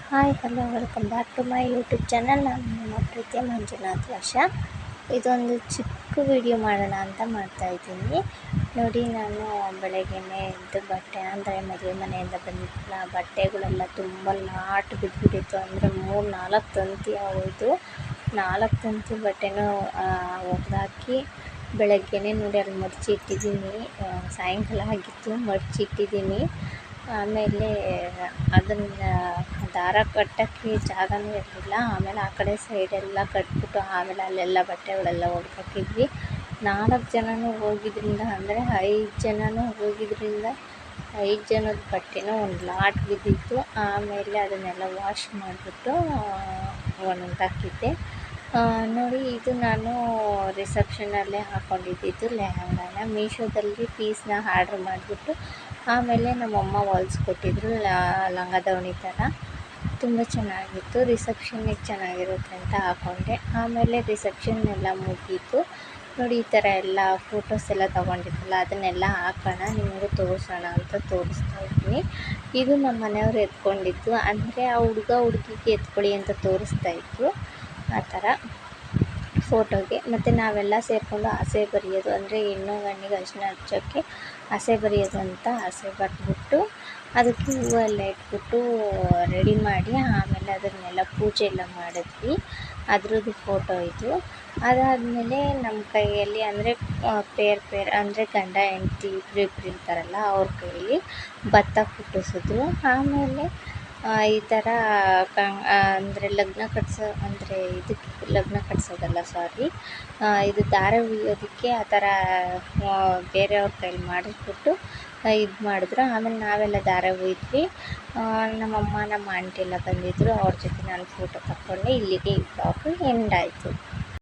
Hi hello welcome back to my YouTube channel. ನಾನು ನಿಮ್ಮ ಪ್ರೀತಿಯ ಮಂಜುನಾಥ್ ವರ್ಷ. ಇದೊಂದು ಚಿಕ್ಕ ವಿಡಿಯೋ ಮಾಡೋಣ ಅಂತ ಮಾಡ್ತಾಯಿದ್ದೀನಿ. ನೋಡಿ, ನಾನು ಬೆಳಗ್ಗೆನೇ ಎದ್ದು ಬಟ್ಟೆ ಅಂದರೆ ಮದುವೆ ಮನೆಯಿಂದ ಬಂದಿದ್ದಲ್ಲ, ಬಟ್ಟೆಗಳೆಲ್ಲ ತುಂಬ ಲಾಟ್ ಬಿದ್ದುಬಿಟ್ಟಿತ್ತು. ಅಂದರೆ 3-4 ತಂತಿ ಆಗೋಯಿತು. 4 ತಂತಿ ಬಟ್ಟೆನೂ ಒಗೆದಾಕಿ ಬೆಳಗ್ಗೆನೇ ನೋಡಿ ಅಲ್ಲಿ ಮಡಚಿಟ್ಟಿದ್ದೀನಿ. ಸಾಯಂಕಾಲ ಆಗಿತ್ತು, ಮಡಚಿಟ್ಟಿದ್ದೀನಿ. ಆಮೇಲೆ ಅದನ್ನು ದಾರ ಕಟ್ಟೋಕ್ಕೆ ಜಾಗನೂ ಇರಲಿಲ್ಲ. ಆಮೇಲೆ ಆ ಕಡೆ ಸೈಡೆಲ್ಲ ಕಟ್ಬಿಟ್ಟು ಆಮೇಲೆ ಅಲ್ಲೆಲ್ಲ ಬಟ್ಟೆಗಳೆಲ್ಲ ಒಗ್ದಾಕಿದ್ವಿ. 4 ಜನನೂ ಹೋಗಿದ್ರಿಂದ, ಅಂದರೆ 5 ಜನನೂ ಹೋಗಿದ್ರಿಂದ 5 ಜನದ ಬಟ್ಟೆನೂ ಒಂದು ಲಾಟ್ ಬಿದ್ದಿತ್ತು. ಆಮೇಲೆ ಅದನ್ನೆಲ್ಲ ವಾಶ್ ಮಾಡಿಬಿಟ್ಟು ಒಣಗಾಕಿದ್ದೆ. ನೋಡಿ, ಇದು ನಾನು ರಿಸೆಪ್ಷನಲ್ಲೇ ಹಾಕ್ಕೊಂಡಿದ್ದು ಲೆಹಂಗಾನ. ಮೀಶೋದಲ್ಲಿ ಪೀಸ್ನ ಆರ್ಡ್ರ್ ಮಾಡಿಬಿಟ್ಟು ಆಮೇಲೆ ನಮ್ಮಮ್ಮ ಹೊಲ್ಸ್ಕೊಟ್ಟಿದ್ರು. ಲಂಗ ದಾವಣಿ ಥರ ತುಂಬ ಚೆನ್ನಾಗಿತ್ತು. ರಿಸೆಪ್ಷನ್ನಿಗೆ ಚೆನ್ನಾಗಿರುತ್ತೆ ಅಂತ ಹಾಕ್ಕೊಂಡೆ. ಆಮೇಲೆ ರಿಸೆಪ್ಷನ್ ಎಲ್ಲ ಮುಗೀತು. ನೋಡಿ, ಈ ಥರ ಎಲ್ಲ ಫೋಟೋಸ್ ಎಲ್ಲ ತೊಗೊಂಡಿದ್ದಲ್ಲ, ಅದನ್ನೆಲ್ಲ ಹಾಕೋಣ, ನಿಮಗೂ ತೋರಿಸೋಣ ಅಂತ ತೋರಿಸ್ತಾ ಇದ್ದೀನಿ. ಇದು ನಮ್ಮ ಮನೆಯವ್ರು ಎತ್ಕೊಂಡಿದ್ದು, ಅಂದರೆ ಆ ಹುಡುಗಿಗೆ ಎತ್ಕೊಳ್ಳಿ ಅಂತ ತೋರಿಸ್ತಾ ಇತ್ತು ಆ ಥರ ಫೋಟೋಗೆ. ಮತ್ತು ನಾವೆಲ್ಲ ಸೇರಿಕೊಂಡು ಆಸೆ ಬರೆಯೋದು, ಅಂದರೆ ಹೆಣ್ಣು ಗಂಡಿಗೆ ಅರಿಶಿನ ಹಚ್ಚೋಕ್ಕೆ ಆಸೆ ಬರೆಯೋದು ಅಂತ ಆಸೆ ಬರೆದ್ಬಿಟ್ಟು ಅದಕ್ಕೆ ಹೂವೆಲ್ಲ ಇಟ್ಬಿಟ್ಟು ರೆಡಿ ಮಾಡಿ ಆಮೇಲೆ ಅದನ್ನೆಲ್ಲ ಪೂಜೆ ಎಲ್ಲ ಮಾಡಿದ್ವಿ. ಅದ್ರದ್ದು ಫೋಟೋ ಇದು. ಅದಾದಮೇಲೆ ನಮ್ಮ ಕೈಯಲ್ಲಿ, ಅಂದರೆ ಪೇರ್ ಅಂದರೆ ಗಂಡ ಹೆಂಡ್ತಿ ಇಬ್ಬರು ಇರ್ತಾರಲ್ಲ, ಅವ್ರ ಕೈಯಲ್ಲಿ ಭತ್ತ ಕುಟ್ಟಿಸಿದ್ರು. ಆಮೇಲೆ ಈ ಥರ ಅಂದರೆ ಲಗ್ನ ಕಟ್ಸೋದಲ್ಲ, ಸಾರಿ, ಇದು ದಾರೆ ಹುಯ್ಯೋದಕ್ಕೆ ಆ ಥರ ಬೇರೆಯವ್ರ ಕೈಲಿ ಮಾಡಿಸ್ಬಿಟ್ಟು ಇದು ಮಾಡಿದ್ರು. ಆಮೇಲೆ ನಾವೆಲ್ಲ ದಾರೆ ಹುಯ್ದ್ವಿ. ನಮ್ಮಮ್ಮ ನಮ್ಮ ಆಂಟಿ ಎಲ್ಲ ಬಂದಿದ್ದರು, ಅವ್ರ ಜೊತೆ ನಾನು ಫೋಟೋ ತಕ್ಕೊಂಡೆ. ಇಲ್ಲಿಗೆ ಈ ಬ್ಲಾಗು ಎಂಡ್ ಆಯಿತು.